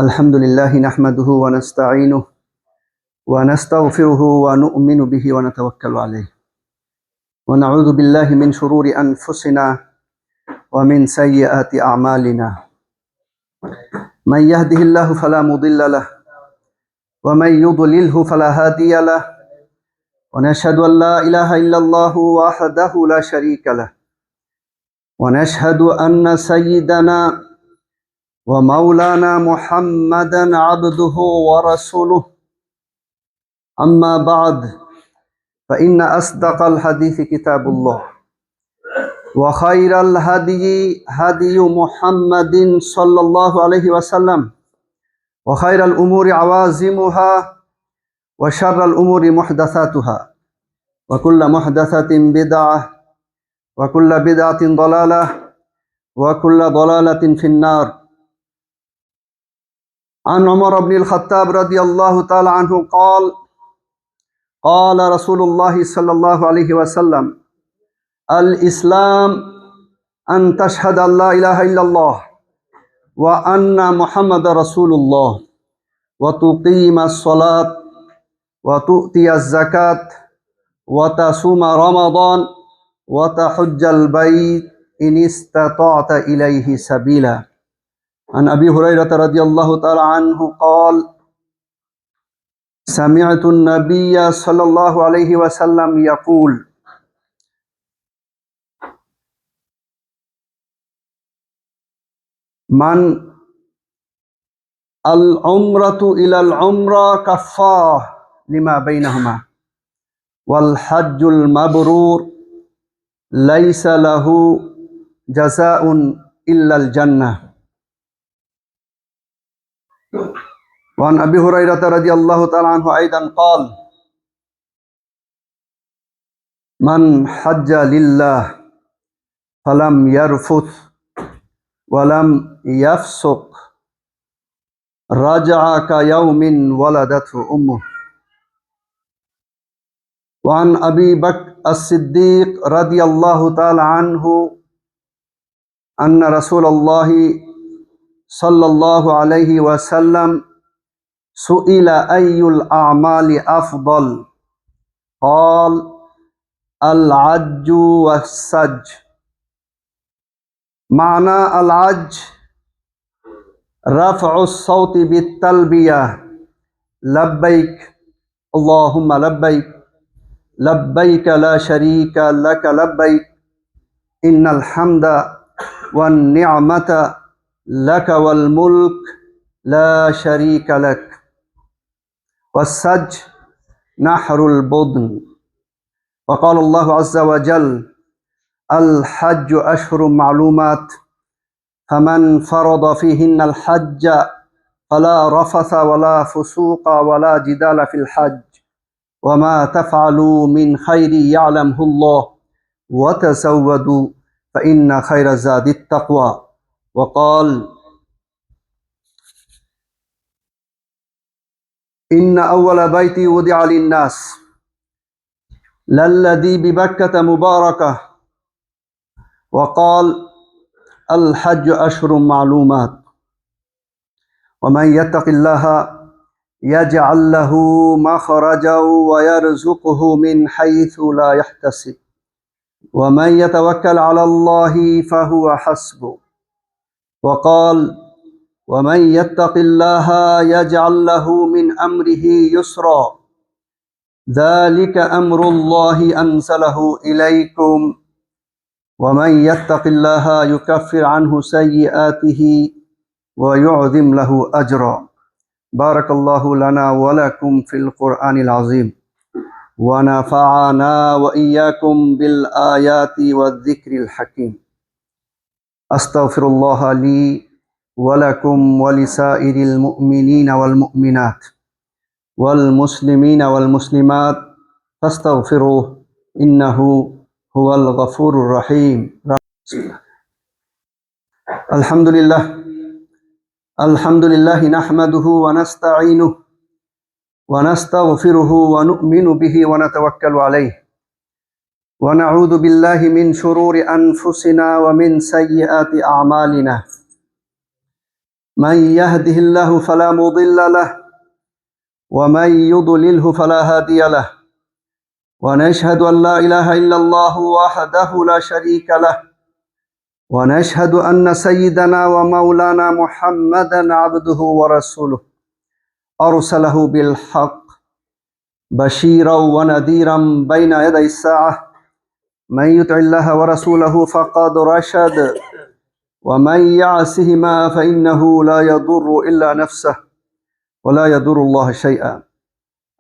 আলহামদুলিল্লাহ নাহমাদুহু ওয়া নাস্তাঈনুহু ওয়া নাস্তাগফিরুহু ওয়া নু'মিনু বিহি ওয়া নাতাওয়াক্কালু আলাইহি ওয়া নাউযু বিল্লাহি মিন শুরুরি আনফুসিনা ওয়া মিন সাইয়্যাতি আ'মালিনা মান ইয়াহদিহিল্লাহু ফালা মুদিল্লা লাহু ওয়া মান ইউদ্লিলহু ফালা হাদিয়া লাহু ওয়া নাশহাদু আন লা ইলাহা ইল্লাল্লাহু ওয়াহদাহু লা শারীকা লাহু ওয়া নাশহাদু আন্না সাইয়্যিদানা ومولانا محمدا عبده ورسوله أما بعد فإن أصدق الحديث كتاب الله وخير الهدي هدي محمد صلى الله عليه وسلم وخير الأمور عوازمها وشر الأمور محدثاتها وكل محدثة بدعة وكل بدعة ضلالة وكل ضلالة في النار. عن عمر بن الخطاب رضي الله تعالى عنه قال قال رسول الله صلى الله عليه وسلم الإسلام أن تشهد أن لا إله إلا الله وأن محمد رسول الله وتقيم الصلاة وتؤتي الزكاة وتصوم رمضان وتحج البيت إن استطعت إليه سبيلا. عن أبي هريرة رضي الله تعالى عنه قال سمعت النبي صلى الله عليه وسلم يقول من العمرة إلى العمرة كفارة لما بينهما والحج المبرور ليس له جزاء إلا الجنة. وعن أبي هريرة رضي الله تعالى عنه أيضا قال من حج لله فلم يرفث ولم يفسق رجع كيوم ولدته أمه. وعن أبي بكر الصديق رضي الله تعالى عنه أن رسول الله صلى الله عليه وسلم سئل أي الأعمال أفضل قال العج والسج. معنى العج رفع الصوت بالتلبية لبيك اللهم لبيك لبيك لا شريك لك لبيك إن الحمد والنعمة لك والملك لا شريك لك. والسج نحر البدن. وقال الله عز وجل الحج أشهر معلومات فمن فرض فيهن الحج فلا رفث ولا فسوق ولا جدال في الحج وما تفعلوا من خير يعلمه الله وتزودوا فإن خير الزاد التقوى. وقال إن أول بيت وضع للناس للذي ببكة مباركة. وقال الحج أشهر معلومات ومن يتق الله يجعل له مخرجا ويرزقه من حيث لا يحتسب ومن يتوكل على الله فهو حسبه. وقال ومن يتق الله يجعل له من أمره يسرا ذلك أمر الله أنزله إليكم ومن يتق الله يكفر عنه سيئاته ويعظم له أجرا. بارك الله لنا ولكم في القرآن العظيم ونفعنا وإياكم بالآيات والذكر الحكيم. أستغفر الله لي ولكم ولسائر المؤمنين والمؤمنات والمسلمين والمسلمات فاستغفروه إنه هو الغفور الرحيم. الحمد لله نحمده ونستعينه ونستغفره ونؤمن به ونتوكل عليه ونعوذ بالله من شرور أنفسنا ومن سيئات أعمالنا. من يهده الله فلا مضل له ومن يضلله فلا هادي له، ونشهد أن لا إله إلا الله وحده لا شريك له، ونشهد أن سيدنا ومولانا محمدا عبده ورسوله أرسله بالحق بشيرا ونذيرا بين يدي الساعة. من يطع الله ورسوله فقد رشد، ومن يعصهما فإنه لا يضر إلا نفسه ولا يضر الله شيئا.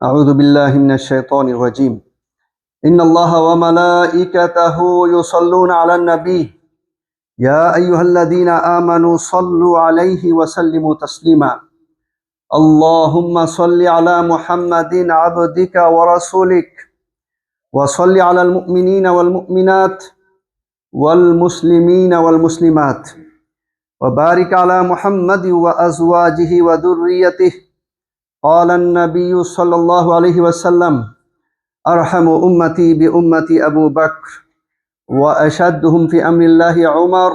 أعوذ بالله من الشيطان الرجيم. إن الله وملائكته يصلون على النبي يا أيها الذين آمنوا صلوا عليه وسلموا تسليما. اللهم صل على محمد عبدك ورسولك، وصل على المؤمنين والمؤمنات والمسلمين والمسلمات، وبارك على محمد وأزواجه وذريته. قال النبي صلى الله عليه وسلم: أرحم أمتي بأمتي أبو بكر، وأشدهم في أمر الله عمر،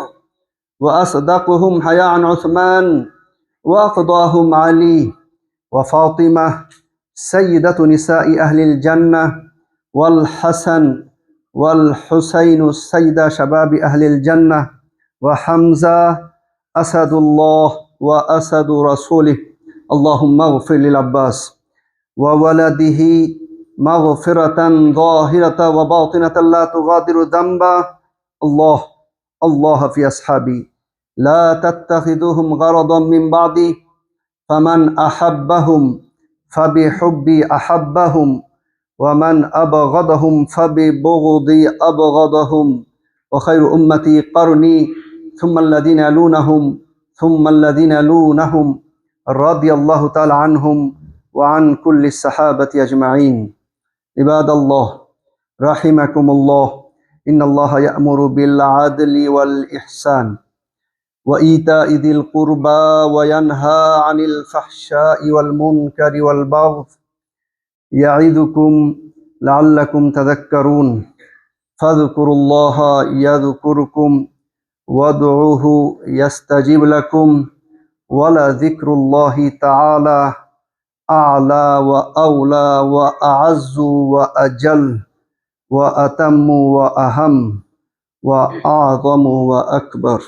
وأصدقهم حياء عثمان، وأقضاهم علي، وفاطمة سيدة نساء أهل الجنة، والحسن والحسين سيد شباب أهل الجنة، وحمزة أسد الله وأسد رسوله. اللهم اغفر للعباس وولده مغفرة ظاهرة وباطنة لا تغادر ذنبا. الله في أصحابي لا تتخذوهم غرضا من بعدي، فمن أحبهم فبحبي أحبهم، ومن أبغضهم فببغضي أبغضهم. وخير أمتي قرني ثم الذين يلونهم ثم الذين يلونهم، رضي الله تعالى عنهم وعن كل الصحابة أجمعين. عباد الله رحمكم الله، إن الله يأمر بالعدل والإحسان وإيتاء ذي القربى وينهى عن الفحشاء والمنكر والبغي يعظكم لعلكم تذكرون. فاذكروا الله يذكركم وادعوه يستجب لكم، ولذكر الله تعالى أعلى وأولى وأعز وأجل وأتم وأهم وأعظم وأكبر.